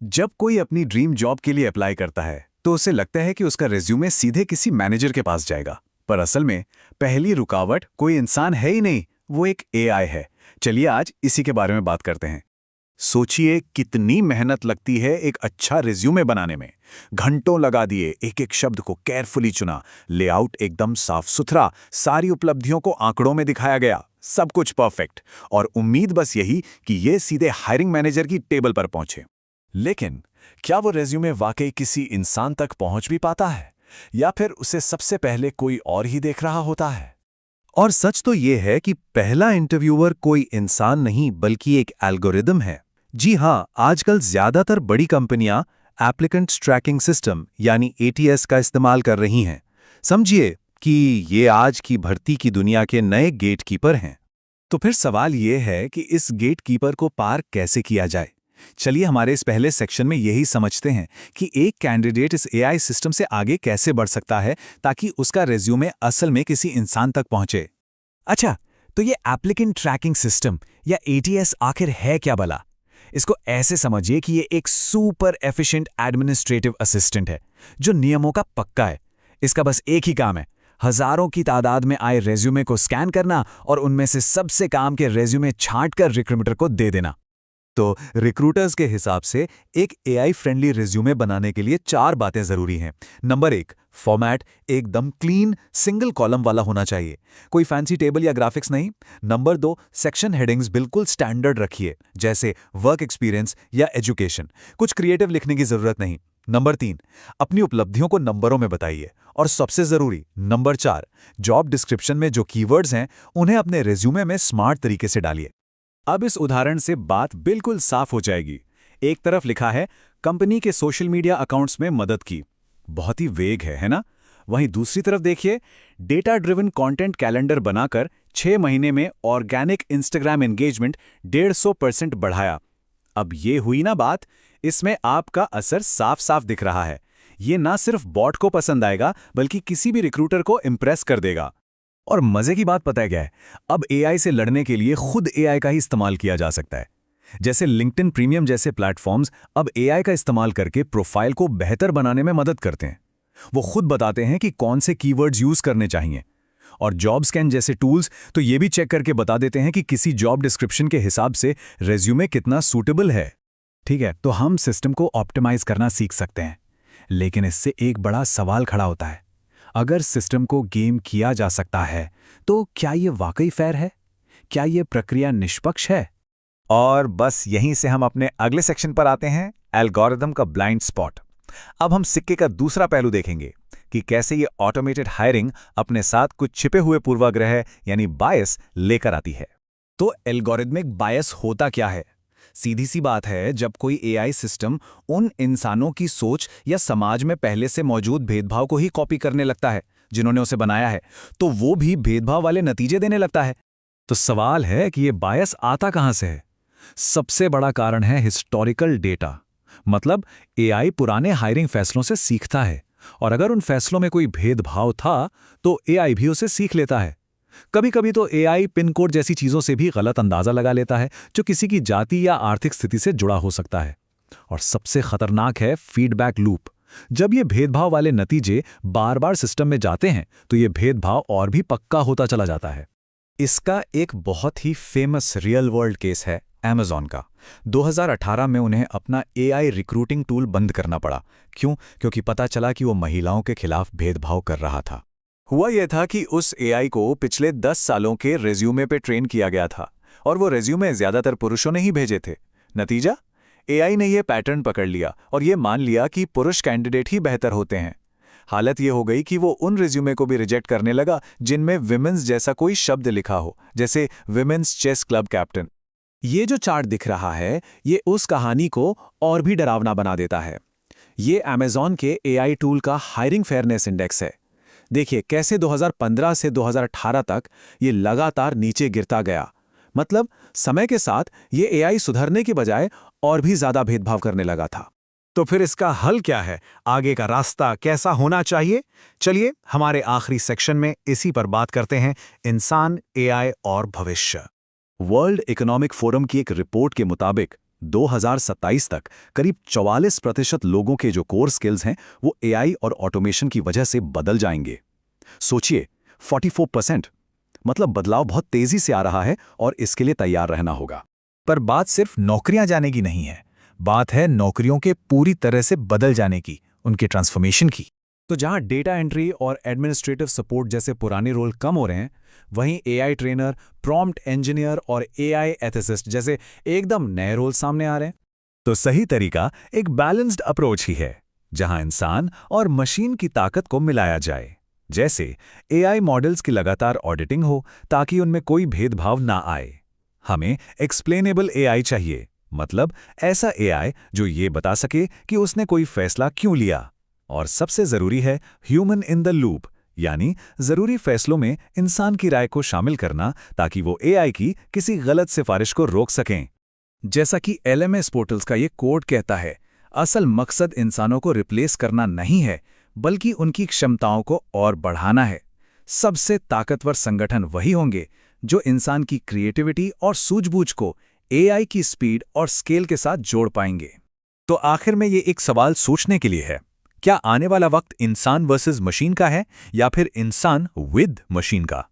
जब कोई अपनी ड्रीम जॉब के लिए अप्लाई करता है तो उसे लगता है कि उसका रिज्यूमे सीधे किसी मैनेजर के पास जाएगा। पर असल में पहली रुकावट कोई इंसान है ही नहीं, वो एक एआई है। चलिए आज इसी के बारे में बात करते हैं। सोचिए कितनी मेहनत लगती है एक अच्छा रिज्यूमे बनाने में। घंटों लगा दिए, एक एक शब्द को केयरफुली चुना, लेआउट एकदम साफ सुथरा, सारी उपलब्धियों को आंकड़ों में दिखाया गया, सब कुछ परफेक्ट। और उम्मीद बस यही कि ये सीधे हायरिंग मैनेजर की टेबल पर पहुंचे। लेकिन क्या वो रेज्यूमे वाकई किसी इंसान तक पहुंच भी पाता है, या फिर उसे सबसे पहले कोई और ही देख रहा होता है? और सच तो ये है कि पहला इंटरव्यूअर कोई इंसान नहीं बल्कि एक एल्गोरिदम है। जी हाँ, आजकल ज्यादातर बड़ी कंपनियां एप्लीकेंट ट्रैकिंग सिस्टम यानी एटीएस का इस्तेमाल कर रही हैं। समझिए कि ये आज की भर्ती की दुनिया के नए गेटकीपर हैं। तो फिर सवाल ये है कि इस गेटकीपर को पार कैसे किया जाए। चलिए हमारे इस पहले सेक्शन में यही समझते हैं कि एक कैंडिडेट इस एआई सिस्टम से आगे कैसे बढ़ सकता है ताकि उसका रेज्यूमे असल में किसी इंसान तक पहुंचे। अच्छा, तो ये एप्लीकेंट ट्रैकिंग सिस्टम या एटीएस आखिर है क्या भला? इसको ऐसे समझिए कि ये एक सुपर एफिशिएंट एडमिनिस्ट्रेटिव असिस्टेंट है जो नियमों का पक्का है। इसका बस एक ही काम है, हजारों की तादाद में आए रेज्यूमे को स्कैन करना और उनमें से सबसे काम के रेज्यूमे छांटकर रिक्रूटर को दे देना। तो रिक्रूटर्स के हिसाब से एक एआई फ्रेंडली रिज्यूमे बनाने के लिए 4 बातें जरूरी हैं। नंबर 1, फॉर्मेट एकदम क्लीन सिंगल कॉलम वाला होना चाहिए, कोई फैंसी टेबल या ग्राफिक्स नहीं। नंबर 2, सेक्शन हेडिंग्स बिल्कुल स्टैंडर्ड रखिए, जैसे वर्क एक्सपीरियंस या एजुकेशन, कुछ क्रिएटिव लिखने की जरूरत नहीं। नंबर 3, अपनी उपलब्धियों को नंबरों में बताइए। और सबसे जरूरी नंबर 4, जॉब डिस्क्रिप्शन में जो कीवर्ड्स हैं उन्हें अपने रिज्यूमे में स्मार्ट तरीके से डालिए। अब इस उदाहरण से बात बिल्कुल साफ हो जाएगी। एक तरफ लिखा है कंपनी के सोशल मीडिया अकाउंट्स में मदद की, बहुत ही वेग है ना? वहीं दूसरी तरफ देखिए, डेटा ड्रिवन कंटेंट कैलेंडर बनाकर 6 महीने में ऑर्गेनिक इंस्टाग्राम एंगेजमेंट 150% बढ़ाया। अब ये हुई ना बात, इसमें आपका असर साफ साफ दिख रहा है। ये ना सिर्फ बॉट को पसंद आएगा बल्कि किसी भी रिक्रूटर को इंप्रेस कर देगा। और मजे की बात पता है क्या है? अब एआई से लड़ने के लिए खुद एआई का ही इस्तेमाल किया जा सकता है। जैसे लिंक्डइन प्रीमियम जैसे प्लेटफॉर्म्स अब एआई का इस्तेमाल करके प्रोफाइल को बेहतर बनाने में मदद करते हैं। वो खुद बताते हैं कि कौन से कीवर्ड्स यूज करने चाहिए। और जॉब स्कैन जैसे टूल्स तो ये भी चेक करके बता देते हैं कि किसी जॉब डिस्क्रिप्शन के हिसाब से रेज्यूमे कितना सूटेबल है। ठीक है, तो हम सिस्टम को ऑप्टिमाइज करना सीख सकते हैं, लेकिन इससे एक बड़ा सवाल खड़ा होता है। अगर सिस्टम को गेम किया जा सकता है तो क्या यह वाकई फेयर है? क्या यह प्रक्रिया निष्पक्ष है? और बस यहीं से हम अपने अगले सेक्शन पर आते हैं, एल्गोरिदम का ब्लाइंड स्पॉट। अब हम सिक्के का दूसरा पहलू देखेंगे कि कैसे ये ऑटोमेटेड हायरिंग अपने साथ कुछ छिपे हुए पूर्वाग्रह यानी बायस लेकर आती है। तो एल्गोरिदमिक बायस होता क्या है? सीधी सी बात है, जब कोई एआई सिस्टम उन इंसानों की सोच या समाज में पहले से मौजूद भेदभाव को ही कॉपी करने लगता है जिन्होंने उसे बनाया है, तो वो भी भेदभाव वाले नतीजे देने लगता है। तो सवाल है कि ये बायस आता कहां से है? सबसे बड़ा कारण है हिस्टोरिकल डेटा। मतलब एआई पुराने हायरिंग फैसलों से सीखता है, और अगर उन फैसलों में कोई भेदभाव था तो एआई भी उसे सीख लेता है। कभी कभी तो एआई पिन कोड जैसी चीजों से भी गलत अंदाजा लगा लेता है जो किसी की जाति या आर्थिक स्थिति से जुड़ा हो सकता है। और सबसे खतरनाक है फीडबैक लूप। जब ये भेदभाव वाले नतीजे बार बार सिस्टम में जाते हैं तो ये भेदभाव और भी पक्का होता चला जाता है। इसका एक बहुत ही फेमस रियल वर्ल्ड केस है अमेज़न का। 2018 में उन्हें अपना एआई रिक्रूटिंग टूल बंद करना पड़ा। क्यों? क्योंकि पता चला कि वो महिलाओं के खिलाफ भेदभाव कर रहा था। हुआ यह था कि उस एआई को पिछले 10 सालों के रेज्यूमे पे ट्रेन किया गया था, और वो रेज्यूमे ज्यादातर पुरुषों ने ही भेजे थे। नतीजा, एआई ने यह पैटर्न पकड़ लिया और ये मान लिया कि पुरुष कैंडिडेट ही बेहतर होते हैं। हालत ये हो गई कि वो उन रेज्यूमे को भी रिजेक्ट करने लगा जिनमें विमेंस जैसा कोई शब्द लिखा हो, जैसे विमेंस चेस क्लब कैप्टन। ये जो चार्ट दिख रहा है, ये उस कहानी को और भी डरावना बना देता है। ये अमेज़न के एआई टूल का हायरिंग फेयरनेस इंडेक्स है। देखिए कैसे 2015 से 2018 तक ये लगातार नीचे गिरता गया। मतलब समय के साथ ये एआई सुधरने के बजाय और भी ज्यादा भेदभाव करने लगा था। तो फिर इसका हल क्या है? आगे का रास्ता कैसा होना चाहिए? चलिए हमारे आखिरी सेक्शन में इसी पर बात करते हैं, इंसान, एआई और भविष्य। वर्ल्ड इकोनॉमिक फोरम की एक रिपोर्ट के मुताबिक 2027 तक करीब 44% लोगों के जो कोर स्किल्स हैं वो एआई और ऑटोमेशन की वजह से बदल जाएंगे। सोचिए, 44%। मतलब बदलाव बहुत तेजी से आ रहा है और इसके लिए तैयार रहना होगा। पर बात सिर्फ नौकरियां जाने की नहीं है, बात है नौकरियों के पूरी तरह से बदल जाने की, उनके ट्रांसफॉर्मेशन की। तो जहां डेटा एंट्री और एडमिनिस्ट्रेटिव सपोर्ट जैसे पुराने रोल कम हो रहे हैं, वहीं एआई ट्रेनर, प्रॉम्प्ट इंजीनियर और एआई एथिसिस्ट जैसे एकदम नए रोल सामने आ रहे हैं। तो सही तरीका एक बैलेंस्ड अप्रोच ही है, जहां इंसान और मशीन की ताकत को मिलाया जाए। जैसे एआई मॉडल्स की लगातार ऑडिटिंग हो ताकि उनमें कोई भेदभाव ना आए। हमें एक्सप्लेनेबल एआई चाहिए, मतलब ऐसा एआई जो ये बता सके कि उसने कोई फैसला क्यों लिया। और सबसे जरूरी है ह्यूमन इन द लूप, यानी जरूरी फैसलों में इंसान की राय को शामिल करना ताकि वो एआई की किसी गलत सिफारिश को रोक सकें। जैसा कि एलएमएस पोर्टल्स का ये कोड कहता है, असल मकसद इंसानों को रिप्लेस करना नहीं है, बल्कि उनकी क्षमताओं को और बढ़ाना है। सबसे ताकतवर संगठन वही होंगे जो इंसान की क्रिएटिविटी और सूझबूझ को एआई की स्पीड और स्केल के साथ जोड़ पाएंगे। तो आखिर में ये एक सवाल सोचने के लिए है, क्या आने वाला वक्त इंसान वर्सेस मशीन का है या फिर इंसान विद मशीन का?